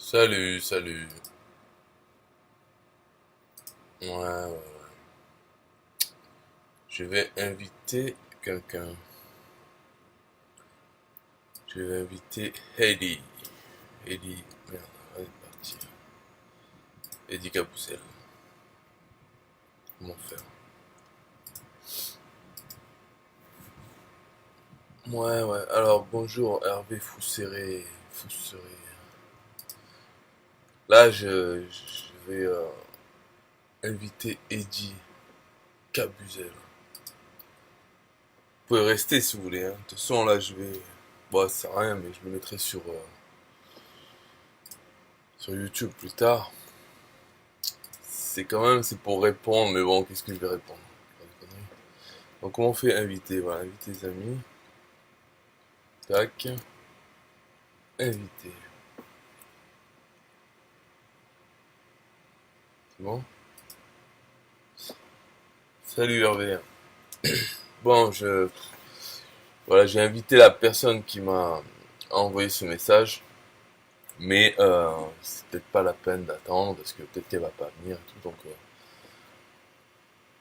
Salut, salut. Ouais. Je vais inviter quelqu'un. Je vais inviter Heidi. Heidi, merde, elle est partie. Heidi Caboussel. Comment faire? Ouais. Alors, bonjour, Hervé Fousséré. Fousséré. Là, je vais inviter Heidi Caboussel. Vous pouvez rester si vous voulez, hein. De toute façon, là, je vais. Bon, ça sert à rien, mais je me mettrai sur YouTube plus tard. C'est quand même, c'est pour répondre, mais bon, qu'est-ce que je vais répondre? Pas de conneries. Donc, comment on fait inviter? Voilà, inviter les amis. Tac, inviter. C'est bon? Salut Hervé. Bon, voilà, j'ai invité la personne qui m'a envoyé ce message, mais c'est peut-être pas la peine d'attendre parce que peut-être qu'elle va pas venir et tout, donc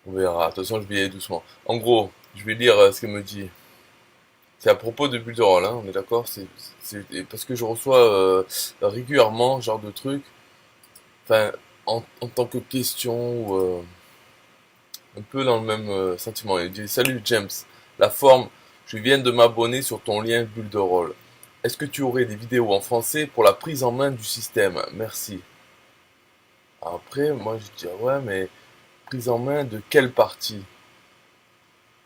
on verra. De toute façon, je vais y aller doucement. En gros, je vais lire ce qu'elle me dit. C'est à propos de Bulle de Rôle, hein, on est d'accord? C'est parce que je reçois régulièrement ce genre de trucs, enfin, en tant que question ou un peu dans le même sentiment. Il dit: Salut James, la forme, je viens de m'abonner sur ton lien Bulle de Rôle. Est-ce que tu aurais des vidéos en français pour la prise en main du système? Merci. Après, moi je dis: ouais, mais prise en main de quelle partie?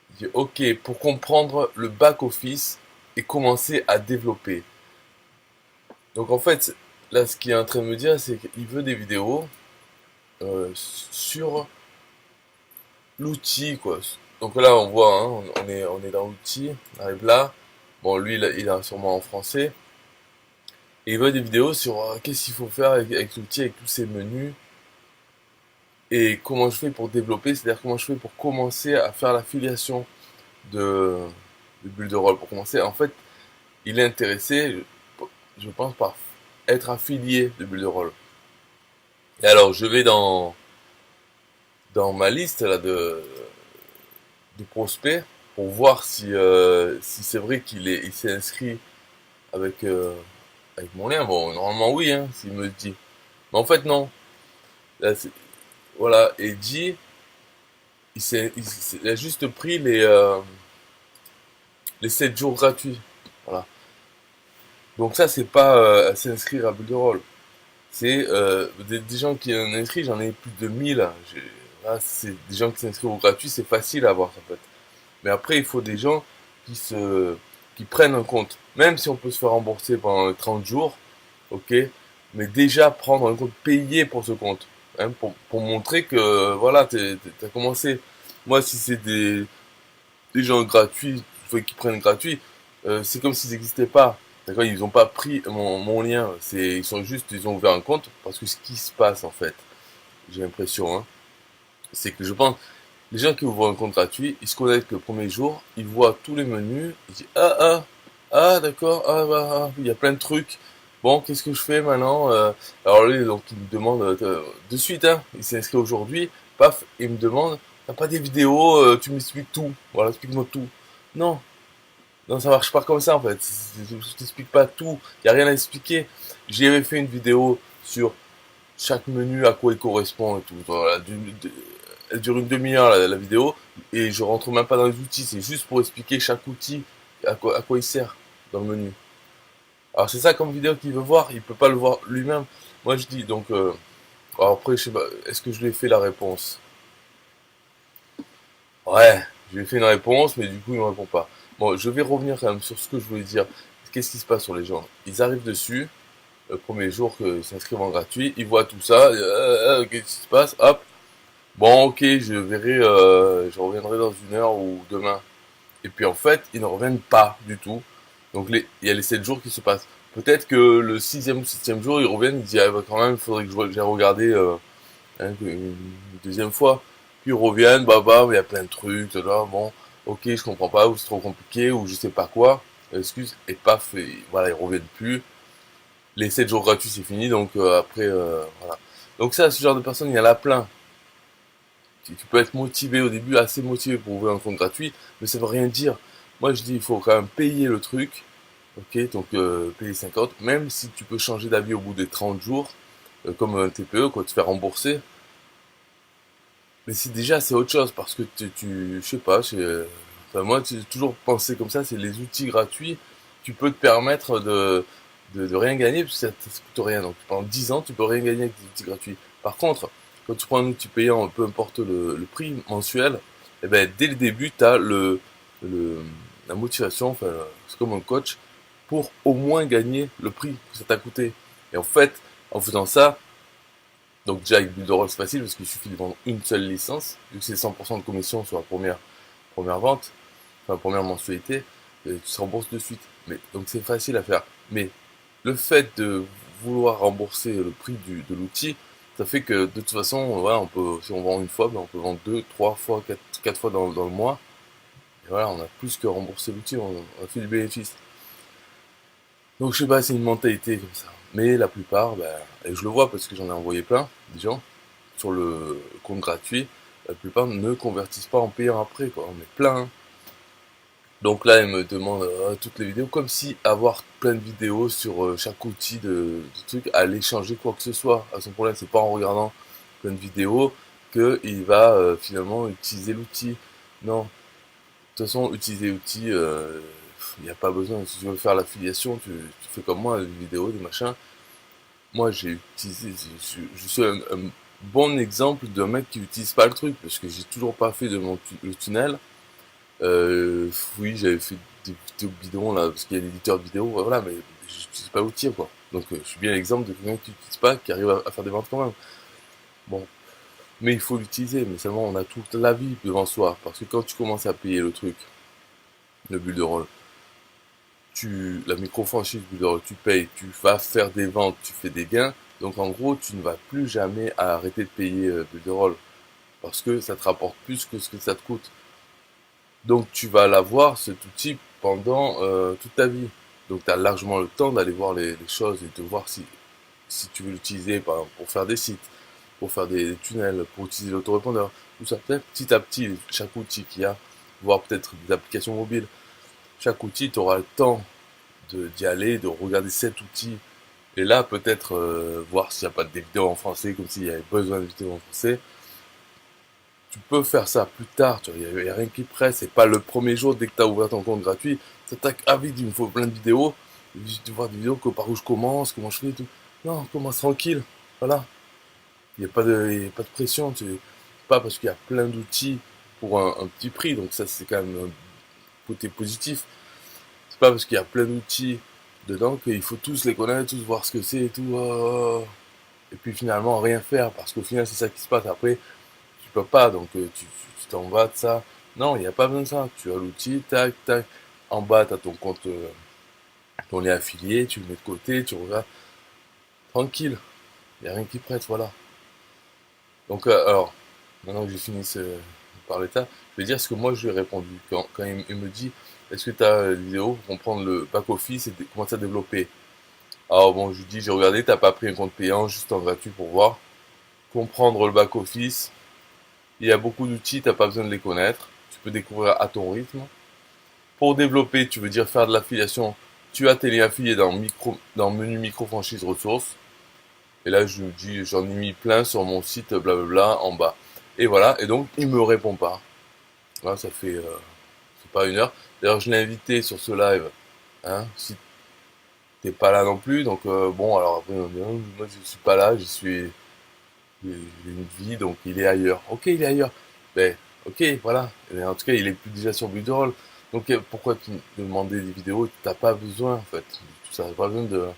Il dit: ok, pour comprendre le back-office et commencer à développer. Donc en fait, là ce qu'il est en train de me dire, c'est qu'il veut des vidéos sur l'outil, quoi. Donc là, on voit, hein, on est dans l'outil, on arrive là. Bon, lui, il a sûrement en français. Et il veut des vidéos sur qu'est-ce qu'il faut faire avec l'outil, avec tous ces menus. Et comment je fais pour développer, c'est-à-dire comment je fais pour commencer à faire l'affiliation de, de Bulle de Rôle. Pour commencer, en fait, il est intéressé, je pense, par être affilié de Bulle de Rôle. Et alors, je vais dans ma liste là de prospects pour voir si c'est vrai il s'est inscrit avec, avec mon lien. Bon, normalement oui, hein, s'il me le dit. Mais en fait, non. Là, voilà, et dit, il a juste pris les 7 jours gratuits. Voilà. Donc ça, c'est pas s'inscrire à Bulle de Rôle. C'est des gens qui ont inscrit, j'en ai plus de 1000. Là, c'est des gens qui s'inscrivent au gratuit, c'est facile à avoir en fait. Mais après, il faut des gens qui se, qui prennent en compte. Même si on peut se faire rembourser pendant 30 jours, ok, mais déjà prendre un compte payé pour ce compte. Hein, pour montrer que, voilà, t'as commencé. Moi, si c'est des gens gratuits, qui prennent gratuit, c'est comme s'ils n'existaient pas. D'accord, ils n'ont pas pris mon lien. Ils sont juste, ils ont ouvert un compte parce que ce qui se passe, en fait, j'ai l'impression, hein, c'est que je pense, les gens qui ouvrent un compte gratuit, ils se connectent le premier jour, ils voient tous les menus, ils disent d'accord, il y a plein de trucs. Bon, qu'est-ce que je fais maintenant? Alors lui, donc il me demande de suite, hein, il s'est inscrit aujourd'hui, paf, il me demande, t'as pas des vidéos, tu m'expliques tout, voilà, explique-moi tout. Non, non, ça marche pas comme ça en fait. Je t'explique pas tout, il y a rien à expliquer. J'avais fait une vidéo sur chaque menu à quoi il correspond et tout. Voilà, elle dure une demi-heure la vidéo et je rentre même pas dans les outils, c'est juste pour expliquer chaque outil à quoi il sert dans le menu. Alors c'est ça comme vidéo qu'il veut voir, il peut pas le voir lui-même. Moi je dis donc alors après je sais pas, est-ce que je lui ai fait la réponse? Ouais, je lui ai fait une réponse mais du coup il me répond pas. Bon, je vais revenir quand même sur ce que je voulais dire. Qu'est-ce qui se passe sur les gens? Ils arrivent dessus, le premier jour qu'ils s'inscrivent en gratuit, ils voient tout ça, qu'est-ce qui se passe? Hop, bon, ok, je verrai, je reviendrai dans une heure ou demain. Et puis en fait, ils ne reviennent pas du tout. Donc il y a les 7 jours qui se passent. Peut-être que le sixième ou septième jour, ils reviennent, ils disent, ah, bah, quand même, il faudrait que j'ai regardé une deuxième fois. Puis ils reviennent, bah, il y a plein de trucs, là, bon, ok, je comprends pas, ou c'est trop compliqué, ou je sais pas quoi, excuse, et paf, et voilà, ils reviennent plus. les 7 jours gratuits c'est fini, donc après, voilà. Donc ça, ce genre de personnes, il y en a plein. Tu peux être motivé au début, assez motivé pour ouvrir un compte gratuit, mais ça veut rien dire. Moi je dis, il faut quand même payer le truc, ok, donc payer 50, même si tu peux changer d'avis au bout des 30 jours, comme un TPE, quoi, te faire rembourser. Mais c'est déjà, c'est autre chose, parce que je sais pas, enfin, moi j'ai toujours pensé comme ça, c'est les outils gratuits, tu peux te permettre de rien gagner, parce que ça coûte rien. Donc pendant 10 ans, tu peux rien gagner avec des outils gratuits. Par contre, quand tu prends un outil payant, peu importe le prix mensuel, eh ben, dès le début, tu as le, la motivation, enfin, c'est comme un coach, pour au moins gagner le prix que ça t'a coûté. Et en fait, en faisant ça, donc déjà avec Builderall c'est facile parce qu'il suffit de vendre une seule licence, vu que c'est 100% de commission sur la première vente, enfin première mensualité, et tu te rembourses de suite. Mais donc c'est facile à faire. Mais le fait de vouloir rembourser le prix de l'outil, ça fait que de toute façon, voilà, on peut, si on vend une fois, ben on peut vendre deux, trois fois, quatre fois dans le mois. Et voilà, on a plus que remboursé l'outil, on a fait du bénéfice. Donc je sais pas, c'est une mentalité comme ça. Mais la plupart, ben, et je le vois parce que j'en ai envoyé plein, des gens, sur le compte gratuit, la plupart ne convertissent pas en payant après, quoi. On est plein, hein. Donc là, ils me demandent toutes les vidéos, comme si avoir plein de vidéos sur chaque outil de truc allait changer quoi que ce soit. À son problème, c'est pas en regardant plein de vidéos qu'il va finalement utiliser l'outil. Non, de toute façon, utiliser l'outil, il n'y a pas besoin. Si tu veux faire l'affiliation, tu fais comme moi, des vidéos, des machins. Moi, j'ai utilisé, je suis un bon exemple d'un mec qui utilise pas le truc, parce que j'ai toujours pas fait de le tunnel. Euh, oui, j'avais fait des vidéos bidons là, parce qu'il y a l'éditeur de vidéos, voilà, mais je n'utilise pas l'outil, quoi. Donc je suis bien l'exemple de quelqu'un qui n'utilise pas, qui arrive à faire des ventes quand même. Bon, mais il faut l'utiliser, mais seulement on a toute la vie devant soi, parce que quand tu commences à payer le truc, le bulle de rôle, la micro-franchise bulle de rôle, tu payes, tu vas faire des ventes, tu fais des gains, donc en gros, tu ne vas plus jamais arrêter de payer bulle de rôle, parce que ça te rapporte plus que ce que ça te coûte. Donc tu vas l'avoir, cet outil, pendant toute ta vie. Donc tu as largement le temps d'aller voir les choses et de voir si tu veux l'utiliser par exemple, pour faire des sites, pour faire des tunnels, pour utiliser l'autorépondeur, tout ça. Peut-être petit à petit, chaque outil qu'il y a, voire peut-être des applications mobiles, chaque outil, tu auras le temps d'y aller, de regarder cet outil. Et là, peut-être voir s'il n'y a pas des vidéos en français, comme s'il y avait besoin de vidéos en français. Tu peux faire ça plus tard, tu vois, il n'y a rien qui presse, c'est pas le premier jour dès que tu as ouvert ton compte gratuit, t'attaques, ah vite, il me faut plein de vidéos, de voir des vidéos que par où je commence, comment je fais et tout. Non, commence tranquille, voilà, il y a pas de pression, pas parce qu'il y a plein d'outils pour un petit prix, donc ça c'est quand même un côté positif, c'est pas parce qu'il y a plein d'outils dedans qu'il faut tous les connaître, tous voir ce que c'est et tout, et puis finalement rien faire, parce qu'au final c'est ça qui se passe après, tu peux pas, donc tu t'en vas de ça. Non, il n'y a pas besoin de ça. Tu as l'outil, tac, tac. En bas, tu as ton compte, ton lien affilié, tu le mets de côté, tu regardes. Tranquille, il n'y a rien qui prête, voilà. Donc, alors, maintenant que j'ai fini de parler de ça, je vais dire ce que moi je lui ai répondu. Quand il me dit, est-ce que tu as une vidéo pour comprendre le back-office et commencer à développer? Alors bon, je lui dis, j'ai regardé, t'as pas pris un compte payant, juste en gratuit pour voir. Comprendre le back-office, il y a beaucoup d'outils, t'as pas besoin de les connaître. Tu peux découvrir à ton rythme. Pour développer, tu veux dire faire de l'affiliation, tu as tes liens affiliés dans menu micro franchise ressources. Et là, je lui dis, j'en ai mis plein sur mon site, blablabla, en bas. Et voilà. Et donc, il me répond pas. Là, ça fait, c'est pas une heure. D'ailleurs, je l'ai invité sur ce live. Hein, si t'es pas là non plus. Donc, bon, alors après, on dit, oh, moi, je suis pas là, j'ai une vie, donc il est ailleurs. Ok, il est ailleurs. Ben, ok, voilà. Mais en tout cas, il est plus déjà sur Builderall. Donc pourquoi tu me demandais des vidéos? T'as pas besoin en fait. Ça n'a pas besoin de.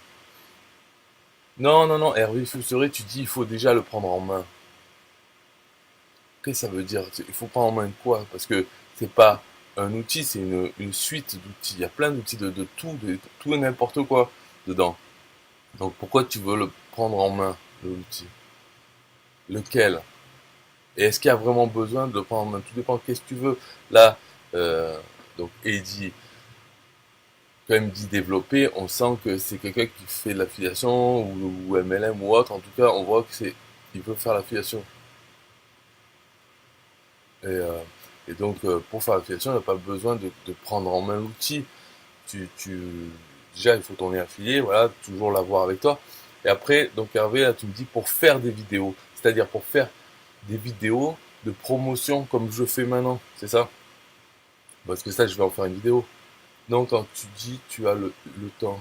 Non, non, non, Hervé Fussery, tu dis il faut déjà le prendre en main. Qu'est-ce que ça veut dire? Il faut prendre en main quoi? Parce que c'est pas un outil, c'est une suite d'outils. Il y a plein d'outils de tout et n'importe quoi dedans. Donc pourquoi tu veux le prendre en main, l'outil? Lequel? Et est-ce qu'il y a vraiment besoin de le prendre en main? Tout dépend qu'est-ce que tu veux. Là, donc Eddie, quand il me dit développer, on sent que c'est quelqu'un qui fait de l'affiliation ou MLM ou autre. En tout cas, on voit que il veut faire l'affiliation. Et, euh, et donc, pour faire l'affiliation, il n'y a pas besoin de prendre en main l'outil. Déjà, il faut ton lien affilié, voilà, toujours l'avoir avec toi. Et après, donc Hervé, là, tu me dis pour faire des vidéos, c'est-à-dire pour faire des vidéos de promotion comme je fais maintenant, c'est ça? Parce que ça, je vais en faire une vidéo. Non, quand tu dis tu as le temps.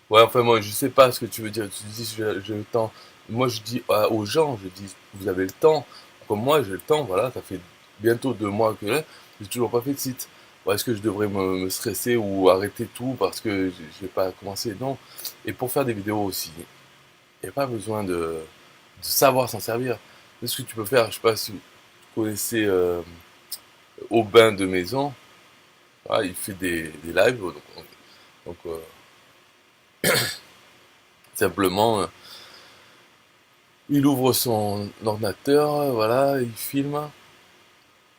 Ouais, enfin, moi, je sais pas ce que tu veux dire. Tu dis j'ai le temps. Moi, je dis aux gens, je dis vous avez le temps. Comme moi, j'ai le temps, voilà, ça fait bientôt 2 mois que j'ai toujours pas fait de site. Ou est-ce que je devrais me stresser ou arrêter tout parce que j'ai pas commencé? Non. Et pour faire des vidéos aussi, il n'y a pas besoin de savoir s'en servir. Ce que tu peux faire, je sais pas si vous connaissez Aubin de Maison, ah, il fait des lives, donc, simplement, il ouvre son ordinateur, voilà, il filme,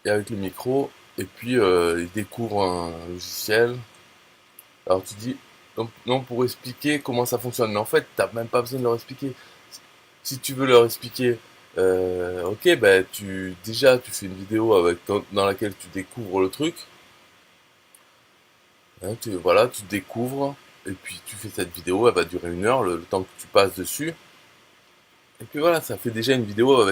et avec le micro, et puis il découvre un logiciel. Alors tu dis, donc, non, pour expliquer comment ça fonctionne, mais en fait, t'as même pas besoin de leur expliquer. Si tu veux leur expliquer, ok, ben déjà tu fais une vidéo dans laquelle tu découvres le truc, hein, voilà, tu découvres, et puis tu fais cette vidéo, elle va durer 1 heure, le temps que tu passes dessus, et puis voilà, ça fait déjà une vidéo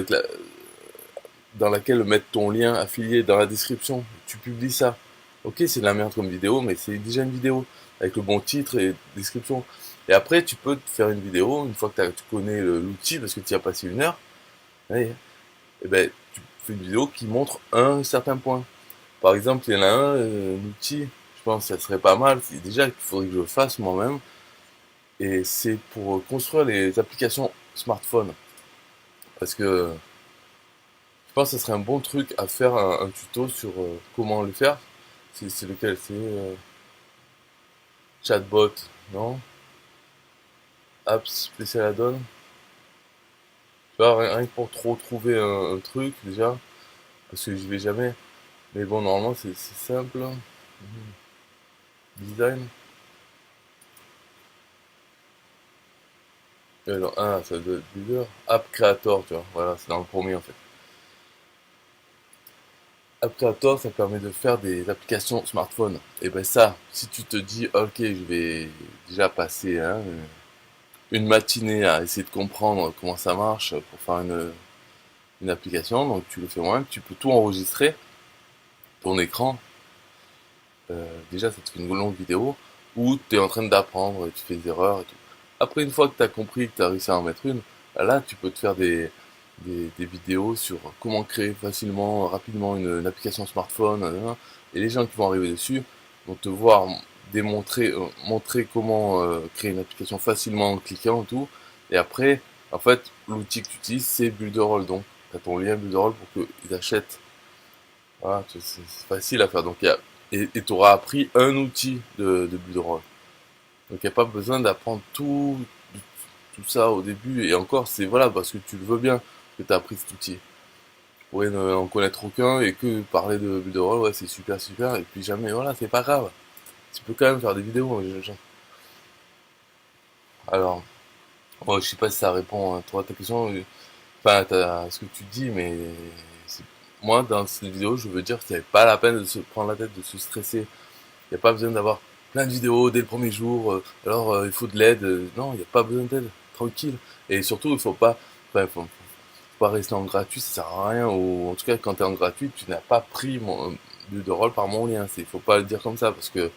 dans laquelle mettre ton lien affilié dans la description. Tu publies ça. Ok, c'est de la merde comme vidéo, mais c'est déjà une vidéo avec le bon titre et description. Et après, tu peux te faire une vidéo une fois que tu connais l'outil parce que tu y as passé 1 heure. Et ben, tu fais une vidéo qui montre un certain point. Par exemple, il y en a un outil, je pense que ça serait pas mal. C'est déjà qu'il faudrait que je le fasse moi-même. Et c'est pour construire les applications smartphone. Parce que je pense que ce serait un bon truc à faire un tuto sur comment le faire. C'est lequel? C'est chatbot, non? Apps spécial add-on. Tu vois, rien que pour trop trouver un truc déjà, parce que j'y vais jamais. Mais bon, normalement c'est simple. Design. Non, ah, ça doit être Builder. App Creator, tu vois. Voilà, c'est dans le premier en fait. App Creator, ça permet de faire des applications smartphone. Et ben ça, si tu te dis, ok, je vais déjà passer hein, une matinée à essayer de comprendre comment ça marche pour faire une application, donc tu le fais moi-même, tu peux tout enregistrer, ton écran, déjà ça te fait une longue vidéo, où tu es en train d'apprendre, tu fais des erreurs et tout. Après, une fois que tu as compris, que tu as réussi à en mettre une, là tu peux te faire des vidéos sur comment créer facilement, rapidement une application smartphone, et les gens qui vont arriver dessus vont te voir montrer comment créer une application facilement en cliquant et tout, et après, en fait, l'outil que tu utilises, c'est Builderall, donc tu as ton lien Builderall pour qu'ils achètent. Voilà, c'est facile à faire. Donc, et tu auras appris un outil de Builderall. Donc, il n'y a pas besoin d'apprendre tout ça au début. Et encore, c'est voilà, parce que tu le veux bien que tu as appris cet outil. Tu pourrais en connaître aucun et que parler de Builderall, ouais, c'est super, super. Et puis jamais, voilà, c'est pas grave. Tu peux quand même faire des vidéos, hein. Alors, je sais pas si ça répond à toi, ta question. Enfin, à ce que tu dis, mais c'est- moi, dans cette vidéo, je veux dire que c'est pas la peine de se prendre la tête, de se stresser. Il n'y a pas besoin d'avoir plein de vidéos dès le premier jour. Alors, il faut de l'aide. Non, il n'y a pas besoin d'aide. Tranquille. Et surtout, il faut pas, enfin, faut pas rester en gratuit. Ça sert à rien. Ou en tout cas, quand tu es en gratuit, tu n'as pas pris mon de rôle par mon lien. Il faut pas le dire comme ça parce que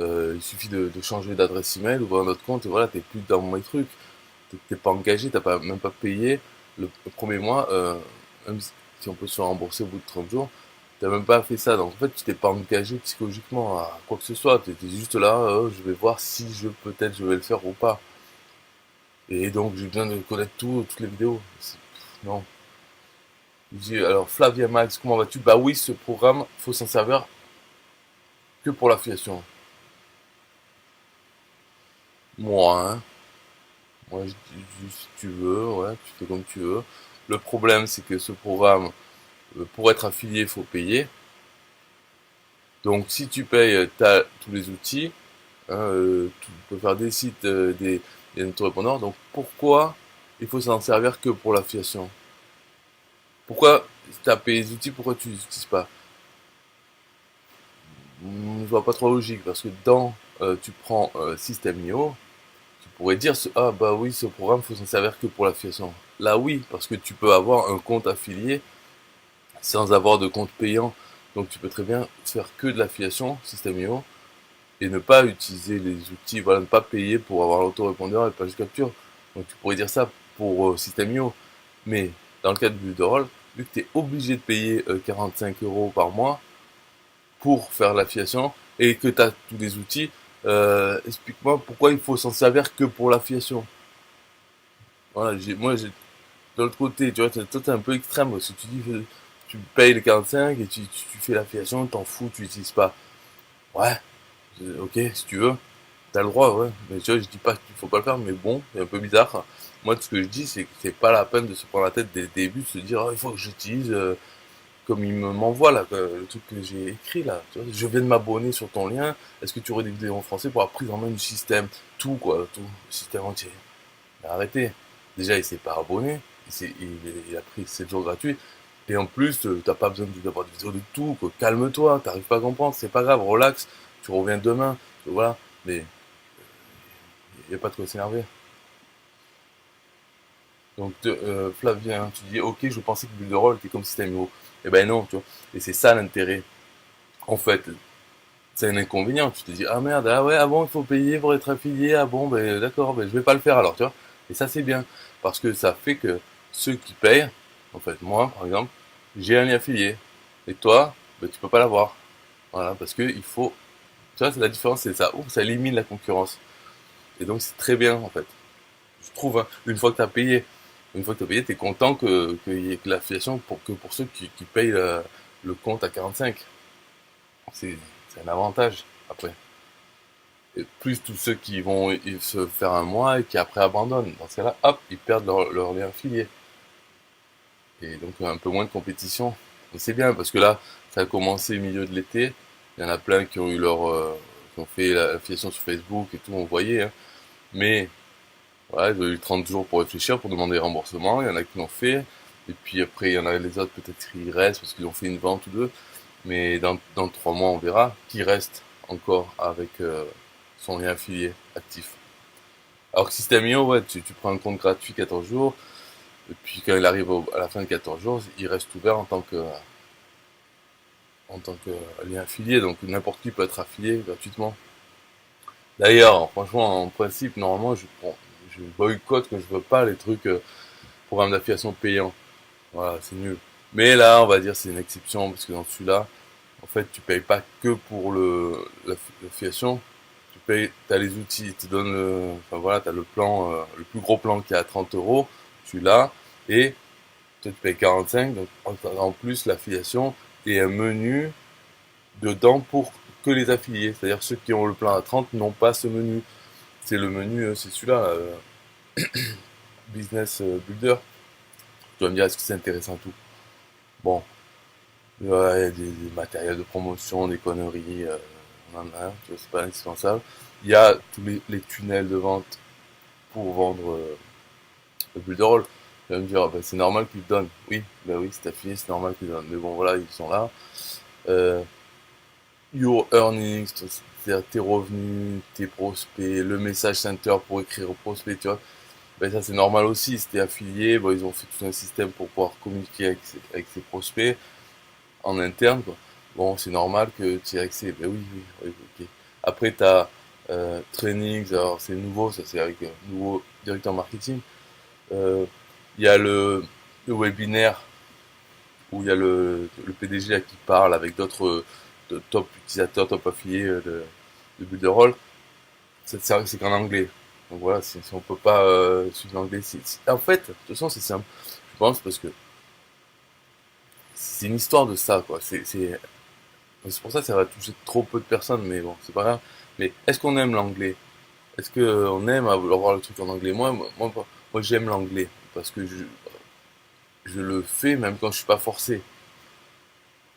il suffit de changer d'adresse email, ouvrir un autre compte et voilà, t'es plus dans mes trucs. T'es pas engagé, même pas payé le premier mois. Même si on peut se rembourser au bout de 30 jours. T'as même pas fait ça, donc en fait tu t'es pas engagé psychologiquement à quoi que ce soit, t'étais juste là, je vais voir si peut-être je vais le faire ou pas. Et donc j'ai besoin de connaître toutes les vidéos. Non. Il dit, alors Flavia Max, comment vas-tu? Bah oui, ce programme, faut s'en servir que pour l'affiliation. Moi, hein. Moi je dis si tu veux, ouais, tu fais comme tu veux. Le problème, c'est que ce programme, pour être affilié, il faut payer. Donc, si tu payes, tu as tous les outils. Hein, tu peux faire des sites, des autorépondeurs. Donc, pourquoi il faut s'en servir que pour l'affiliation? Pourquoi tu as payé les outils, pourquoi tu les utilises pas? Je vois pas trop logique, parce que tu prends System.io, tu pourrais dire, ah bah oui, ce programme, faut s'en servir que pour l'affiliation. Là, oui, parce que tu peux avoir un compte affilié sans avoir de compte payant. Donc, tu peux très bien faire que de l'affiliation, System.io, et ne pas utiliser les outils, voilà, ne pas payer pour avoir l'autorépondeur et le page de capture. Donc, tu pourrais dire ça pour System.io. Mais, dans le cas de Builderall, vu que tu es obligé de payer 45 euros par mois, pour faire l'affiliation et que tu as tous les outils, explique-moi pourquoi il faut s'en servir que pour l'affiliation. Voilà, j'ai de l'autre côté, tu vois, toi t'es un peu extrême parce que tu dis tu payes les 45 et tu fais l'affiliation, t'en fous, tu n'utilises pas. Ouais, ok, si tu veux, t'as le droit, ouais. Mais tu vois, je dis pas qu'il faut pas le faire, mais bon, c'est un peu bizarre. Moi, ce que je dis, c'est que c'est pas la peine de se prendre la tête dès le début, de se dire, oh, il faut que j'utilise comme il m'envoie là, le truc que j'ai écrit là. Tu vois, je viens de m'abonner sur ton lien. Est-ce que tu aurais des vidéos en français pour la prise en main du système? Tout quoi, tout, le système entier. Mais arrêtez. Déjà, il s'est pas abonné. Il a pris 7 jours gratuits. Et en plus, t'as pas besoin d'avoir des vidéos de tout, quoi. Calme-toi, t'arrives pas à comprendre, c'est pas grave, relax, tu reviens demain, voilà. Mais il n'y a pas de quoi s'énerver. Donc, Flavien, tu dis, ok, je pensais que Builderall était comme système Euro. Eh ben non, tu vois. Et c'est ça l'intérêt. En fait, c'est un inconvénient. Tu te dis, ah merde, ah ouais, ah bon, il faut payer pour être affilié, ah bon, ben d'accord, ben je vais pas le faire alors, tu vois. Et ça, c'est bien. Parce que ça fait que ceux qui payent, en fait, moi, par exemple, j'ai un lien affilié. Et toi, ben, tu peux pas l'avoir. Voilà, parce que il faut, tu vois, c'est la différence, c'est ça. Ouf, ça élimine la concurrence. Et donc, c'est très bien, en fait. Je trouve, hein, une fois que tu as payé, une fois que tu as payé, tu es content qu'il y ait que l'affiliation pour ceux qui payent le compte à 45. C'est c'est un avantage, après. Et plus tous ceux qui vont se faire un mois et qui après abandonnent. Dans ce cas-là, hop, ils perdent leur lien affilié. Et donc un peu moins de compétition. Et c'est bien parce que là, ça a commencé au milieu de l'été. Il y en a plein qui ont eu qui ont fait l'affiliation sur Facebook et tout, on voyait. Hein. Mais voilà, ils ont eu 30 jours pour réfléchir, pour demander remboursement. Il y en a qui l'ont fait. Et puis après, il y en a les autres peut-être qui restent parce qu'ils ont fait une vente ou deux. Mais dans 3 mois, on verra qui reste encore avec son lien affilié actif. Alors que System.io, ouais, tu prends un compte gratuit 14 jours, et puis quand il arrive à la fin de 14 jours, il reste ouvert en tant que lien affilié, donc n'importe qui peut être affilié gratuitement. D'ailleurs, franchement, en principe, normalement, je boycotte que je veux pas les trucs programmes d'affiliation payants. Voilà, c'est nul. Mais là, on va dire c'est une exception, parce que dans celui-là, en fait, tu payes pas que pour l'affiliation, tu payes, t'as les outils, ils te donnent enfin voilà, t'as le plan, le plus gros plan qui est à 30 euros, tu l'as, et toi tu payes 45, donc en plus l'affiliation et un menu dedans pour que les affiliés, c'est-à-dire ceux qui ont le plan à 30 n'ont pas ce menu. C'est le menu, c'est celui-là, Business Builder. Tu vas me dire, est-ce que c'est intéressant tout? Bon, ouais, il y a des matériels de promotion, des conneries, on en a, tu vois, c'est pas indispensable. Il y a tous les tunnels de vente pour vendre le build rôle. Tu vas me dire, ah ben, c'est normal qu'ils le donnent. Oui, ben oui, c'est affilié, c'est normal qu'ils le donnent. Mais bon, voilà, ils sont là. Euh, Your earnings, c'est-à-dire tes revenus, tes prospects, le message center pour écrire aux prospects, tu vois. Ben ça c'est normal aussi, si t'es affilié, bon, ils ont fait tout un système pour pouvoir communiquer avec ses prospects en interne, quoi. Bon, c'est normal que tu aies accès. Ben oui, oui, oui, ok. Après, tu as trainings, alors c'est nouveau, ça c'est avec un nouveau directeur marketing. Euh, Il y a le webinaire où il y a le PDG là, qui parle avec d'autres de top utilisateurs, top affiliés de Builderall. C'est qu'en anglais. Donc voilà, si on peut pas suivre l'anglais, en fait, de toute façon, c'est simple. Je pense parce que c'est une histoire de ça, quoi. C'est pour ça que ça va toucher trop peu de personnes, mais bon, c'est pas grave. Mais est-ce qu'on aime l'anglais? Est-ce qu'on aime avoir le truc en anglais? Moi, j'aime l'anglais parce que je le fais même quand je suis pas forcé.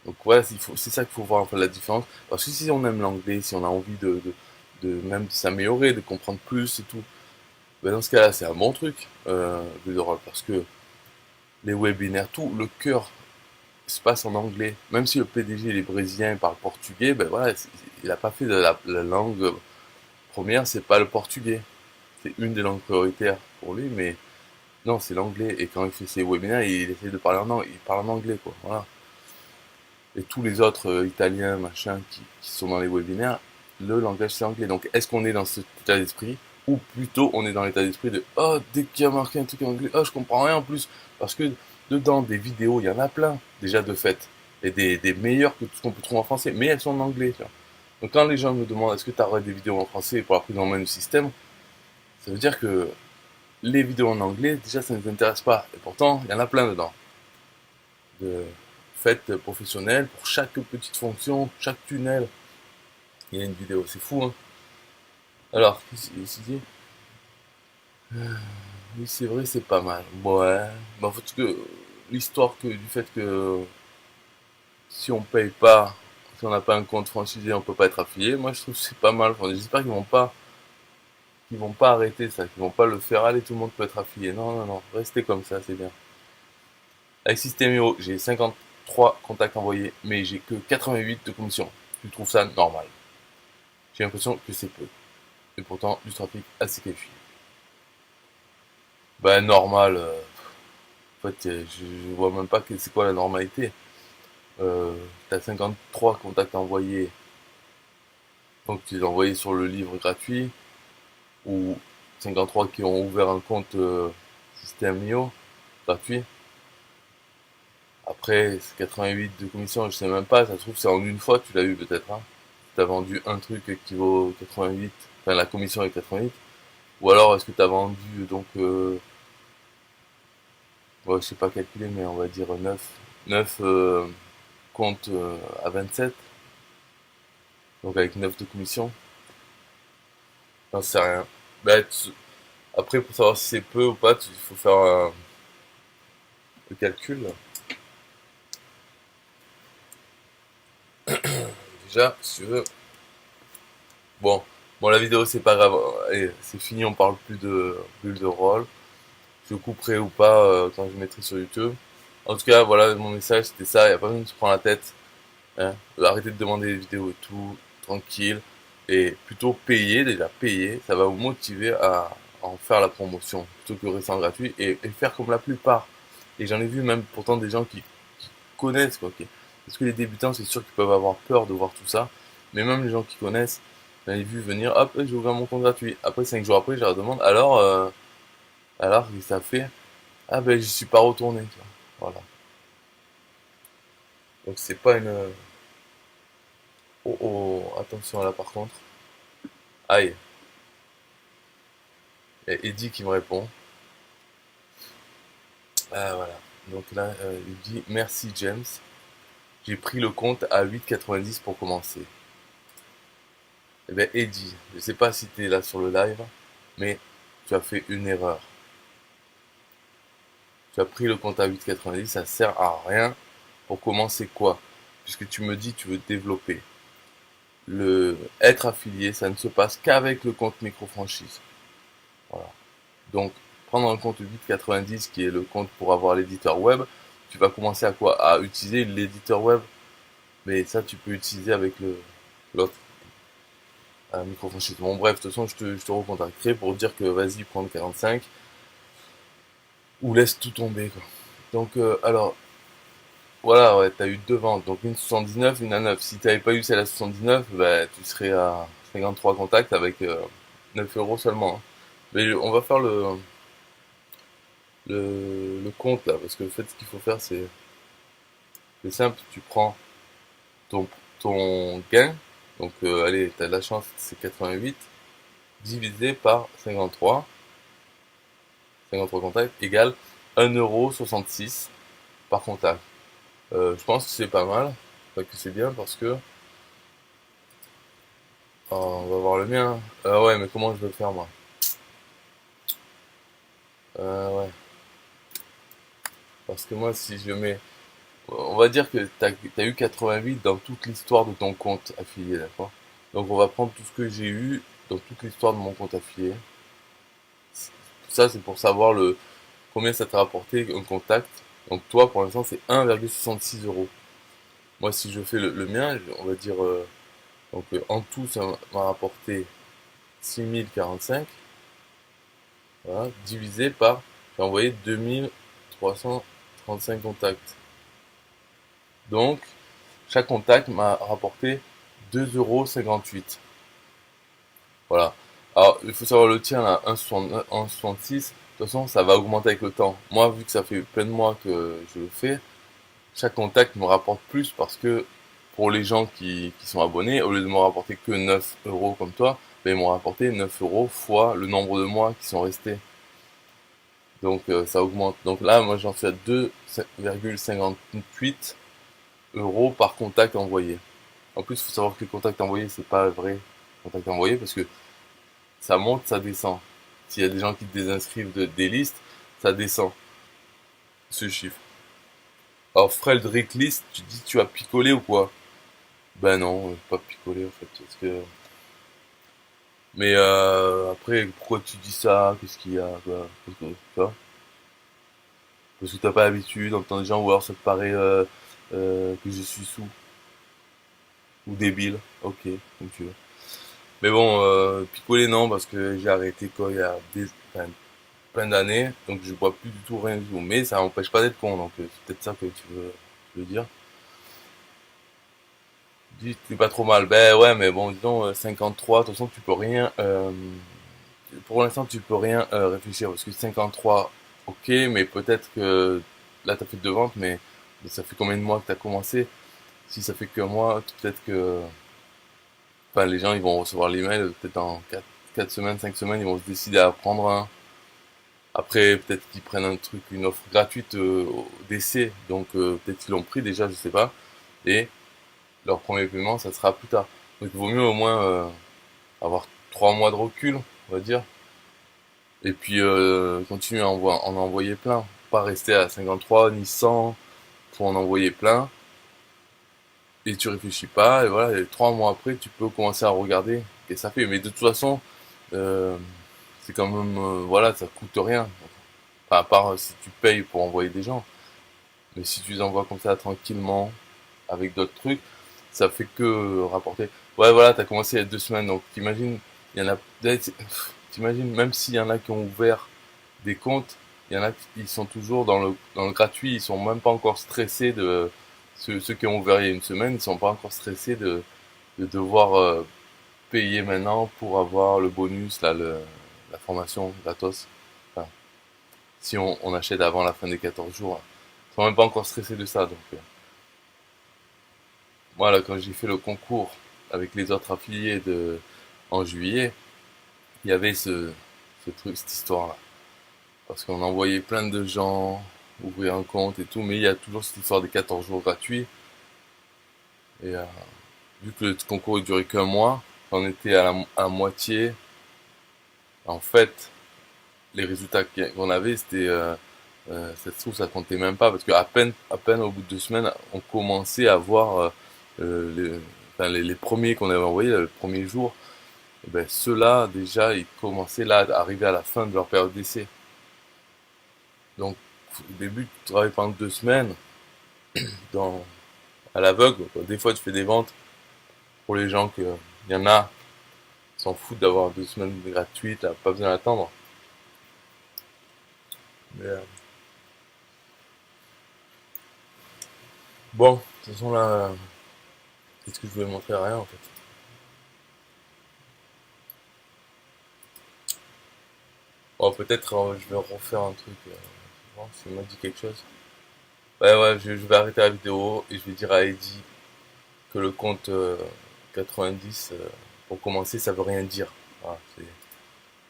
Donc voilà, c'est ça qu'il faut voir un peu la différence. Parce que si on aime l'anglais, si on a envie de même de s'améliorer, de comprendre plus et tout, ben dans ce cas-là, c'est un bon truc, Builderall, parce que les webinaires, tout, le cœur se passe en anglais. Même si le PDG, il est brésilien, il parle portugais, ben voilà, il a pas fait de la langue première, c'est pas le portugais. C'est une des langues prioritaires pour lui, mais non, c'est l'anglais. Et quand il fait ses webinaires, il essaie de parler en anglais, il parle en anglais, quoi. Voilà. Et tous les autres italiens, machin, qui sont dans les webinaires, le langage c'est anglais. Donc est-ce qu'on est dans cet état d'esprit ou plutôt on est dans l'état d'esprit de oh dès qu'il y a marqué un truc en anglais, oh je comprends rien en plus parce que dedans des vidéos il y en a plein déjà de fait et des meilleures que tout ce qu'on peut trouver en français, mais elles sont en anglais. Tu vois. Donc quand les gens me demandent est-ce que tu as des vidéos en français pour la prise en main du système, ça veut dire que les vidéos en anglais déjà ça ne nous intéresse pas et pourtant il y en a plein dedans. De faites professionnelles pour chaque petite fonction, chaque tunnel. Il y a une vidéo, c'est fou, hein. Alors, ici dit, oui, c'est vrai, c'est pas mal. Ouais, mais en fait, que l'histoire que du fait que si on paye pas, si on n'a pas un compte franchisé, on peut pas être affilié. Moi, je trouve que c'est pas mal. Enfin, j'espère qu'ils vont pas arrêter ça, qu'ils vont pas le faire. Allez, tout le monde peut être affilié. Non, non, non, restez comme ça, c'est bien. Avec Systemio, j'ai 53 contacts envoyés, mais j'ai que 88 de commission. Tu trouves ça normal? J'ai l'impression que c'est peu. Et pourtant, du trafic assez qualifié. Ben, normal. En fait, je vois même pas que c'est quoi la normalité. T'as 53 contacts envoyés, donc tu les as envoyés sur le livre gratuit, ou 53 qui ont ouvert un compte System.io gratuit. Après, c'est 88 de commission, je sais même pas, ça se trouve c'est en une fois, tu l'as eu peut-être. Hein. Tu as vendu un truc qui vaut 88, enfin la commission est 88. Ou alors est-ce que tu as vendu donc, ouais, je sais pas calculer, mais on va dire 9 comptes à 27, donc avec 9 de commission. J'en sais rien. Bah, après, pour savoir si c'est peu ou pas, il faut faire le calcul. Déjà, si tu veux. Bon, bon, la vidéo, c'est pas grave. Allez, c'est fini, on parle plus de bulle de rôle. Je couperai ou pas quand je mettrai sur YouTube. En tout cas, voilà, mon message, c'était ça. Il n'y a pas besoin de se prendre la tête. Hein. Arrêtez de demander des vidéos et tout. Tranquille. Et plutôt payer, déjà payer. Ça va vous motiver à en faire la promotion. Plutôt que rester en gratuit. Et faire comme la plupart. Et j'en ai vu même pourtant des gens qui connaissent, quoi. Parce que les débutants, c'est sûr qu'ils peuvent avoir peur de voir tout ça. Mais même les gens qui connaissent, j'en ai vu venir, hop, j'ai ouvert mon compte gratuit. Après, 5 jours après, je leur demande, alors, qu'est-ce que ça fait? Ah ben, j'y suis pas retourné, tu vois. Voilà. Donc c'est pas une... Oh, oh, attention là par contre. Aïe, il y a Eddie qui me répond. Ah voilà. Donc là, il dit, merci James. J'ai pris le compte à 8,90 pour commencer. Eh ben Eddie, je sais pas si tu es là sur le live, mais tu as fait une erreur. Tu as pris le compte à 8,90, ça sert à rien. Pour commencer quoi? Puisque tu me dis tu veux développer. Le être affilié, ça ne se passe qu'avec le compte micro-franchise. Voilà. Donc, prendre un compte 8,90 qui est le compte pour avoir l'éditeur web, tu vas commencer à quoi? À utiliser l'éditeur web. Mais ça, tu peux utiliser avec l'autre micro-franchise. Bon, bref, de toute façon, je te recontacterai pour dire que vas-y, prends le 45 ou laisse tout tomber, quoi. Donc, alors, voilà, ouais, t'as eu deux ventes, donc une 79, une à 9. Si t'avais pas eu celle à 79, bah, tu serais à 53 contacts avec 9 euros seulement. Hein. Mais on va faire le compte là, parce que le fait, ce qu'il faut faire, c'est simple. Tu prends ton, ton gain, donc allez, t'as de la chance, c'est 88, divisé par 53, 53 contacts, égale 1,66 € par contact. Je pense que c'est pas mal, enfin, que c'est bien parce que oh, on va voir le mien. Ouais, mais comment je vais le faire moi? Ouais. Parce que moi, si je mets, on va dire que t'as eu 88 dans toute l'histoire de ton compte affilié, d'accord? Donc on va prendre tout ce que j'ai eu dans toute l'histoire de mon compte affilié. Ça, c'est pour savoir combien ça t'a rapporté un contact. Donc toi, pour l'instant, c'est 1,66 euros. Moi, si je fais le mien, on va dire, en tout, ça m'a rapporté 6045, voilà, divisé par, j'ai envoyé 2335 contacts. Donc, chaque contact m'a rapporté 2,58 euros. Voilà. Alors, il faut savoir le tien, là, 1,66. De toute façon, ça va augmenter avec le temps. Moi, vu que ça fait plein de mois que je le fais, chaque contact me rapporte plus parce que pour les gens qui sont abonnés, au lieu de me rapporter que 9 euros comme toi, ben, ils m'ont rapporté 9 euros fois le nombre de mois qui sont restés. Donc ça augmente. Donc là, moi j'en suis à 2,58 euros par contact envoyé. En plus, il faut savoir que les contacts envoyés, c'est pas vrai contact envoyé parce que ça monte, ça descend. S'il y a des gens qui te désinscrivent des listes, ça descend ce chiffre. Alors Frederick List, tu dis tu as picolé ou quoi? Ben non, pas picolé en fait. Parce que... Mais après, pourquoi tu dis ça? Qu'est-ce qu'il y a quoi? Parce que t'as pas l'habitude d'entendre des gens, ou alors ça te paraît que je suis sous ou débile. Ok, comme tu veux. Mais bon, picoler non, parce que j'ai arrêté quoi il y a enfin, plein d'années, donc je bois plus du tout rien du tout. Mais ça n'empêche pas d'être con, donc c'est peut-être ça que tu veux dire. Dis, t'es pas trop mal. Ben ouais, mais bon, disons 53, de toute façon tu peux rien. Pour l'instant tu peux rien réfléchir, parce que 53, ok, mais peut-être que là t'as fait deux ventes, mais ça fait combien de mois que t'as commencé? Si ça fait qu'un mois, peut-être que enfin, les gens ils vont recevoir l'email, peut-être dans 4 semaines, 5 semaines, ils vont se décider à prendre un. Après, peut-être qu'ils prennent un truc, une offre gratuite au d'essai, donc peut-être qu'ils l'ont pris déjà, je sais pas. Et leur premier paiement, ça sera plus tard. Donc il vaut mieux au moins avoir 3 mois de recul, on va dire. Et puis continuer à en envoyer plein. Pas rester à 53 ni 100 pour en envoyer plein. Et tu réfléchis pas, et voilà, et 3 mois après, tu peux commencer à regarder ce que ça fait. Mais de toute façon, euh, c'est quand même, voilà, ça coûte rien. Enfin, à part si tu payes pour envoyer des gens. Mais si tu les envoies comme ça tranquillement, avec d'autres trucs, ça fait que rapporter. Ouais, voilà, t'as commencé il y a 2 semaines, donc t'imagines, il y en a, t'imagines, même s'il y en a qui ont ouvert des comptes, il y en a qui sont toujours dans le gratuit, ils sont même pas encore stressés de, ceux qui ont ouvert il y a une semaine, ils sont pas encore stressés de devoir payer maintenant pour avoir le bonus, là, la formation gratos. Enfin, si on achète avant la fin des 14 jours, ils sont même pas encore stressés de ça, donc voilà, quand j'ai fait le concours avec les autres affiliés en juillet, il y avait ce truc, cette histoire-là. Parce qu'on envoyait plein de gens ouvrir un compte et tout, mais il y a toujours cette histoire des 14 jours gratuits. Et vu que le concours il durait qu'un mois, on était à la moitié. En fait, les résultats qu'on avait, c'était, ça se trouve, ça comptait même pas, parce qu'à peine au bout de 2 semaines, on commençait à voir enfin, les premiers qu'on avait envoyés, le premier jour. Et ben, ceux-là, déjà, ils commençaient là à arriver à la fin de leur période d'essai. Donc, au début, tu travailles pendant 2 semaines dans, à l'aveugle. Des fois, tu fais des ventes pour les gens que, il y en a, s'en foutent d'avoir 2 semaines gratuites, là, pas besoin d'attendre. Mais, bon, de toute façon, là, qu'est-ce que je voulais montrer? Rien, en fait. Bon, peut-être, je vais refaire un truc, voir si m'a dit quelque chose. Ouais, ouais, je vais arrêter la vidéo et je vais dire à Eddie que le compte 90, pour commencer, ça veut rien dire. Voilà,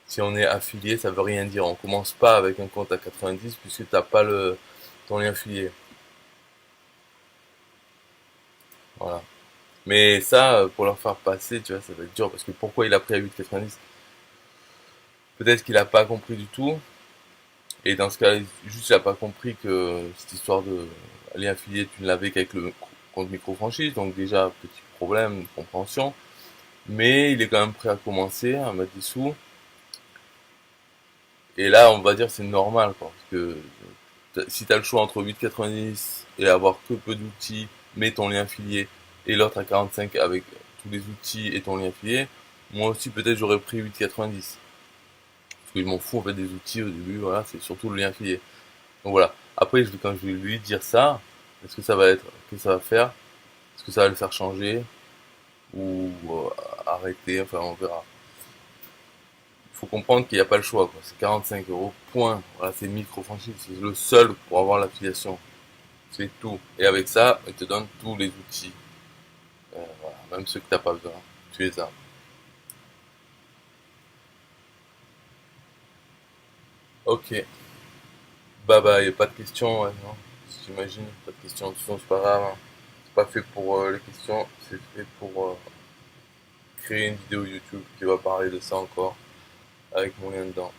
si on est affilié, ça veut rien dire. On commence pas avec un compte à 90 puisque t'as pas ton lien affilié. Voilà. Mais ça, pour leur faire passer, tu vois, ça va être dur parce que pourquoi il a pris à 8,90? Peut-être qu'il a pas compris du tout. Et dans ce cas, juste il a pas compris que cette histoire de lien affilié, tu ne l'avais qu'avec le compte micro-franchise, donc déjà petit problème de compréhension. Mais il est quand même prêt à commencer, à mettre des sous. Et là, on va dire c'est normal, quoi, parce que si tu as le choix entre 8,90 et avoir que peu d'outils, mais ton lien affilié, et l'autre à 45 avec tous les outils et ton lien affilié, moi aussi peut-être j'aurais pris 8,90. Parce que je m'en fous en fait des outils au début, voilà, c'est surtout le lien affilié. Donc voilà. Après, quand je vais lui dire ça, est-ce que ça va être, qu'est-ce que ça va faire? Est-ce que ça va le faire changer? Ou arrêter? Enfin, on verra. Il faut comprendre qu'il n'y a pas le choix, quoi. C'est 45 euros, point. Voilà, c'est micro-franchise. C'est le seul pour avoir l'affiliation. C'est tout. Et avec ça, il te donne tous les outils. Voilà. Même ceux que t'as pas besoin. Tu les as. Ok. Bah bah, y a pas de questions, ouais, non. J'imagine. Pas de questions. De toute façon, c'est pas grave, hein. C'est pas fait pour les questions. C'est fait pour créer une vidéo YouTube qui va parler de ça encore. Avec mon lien dedans.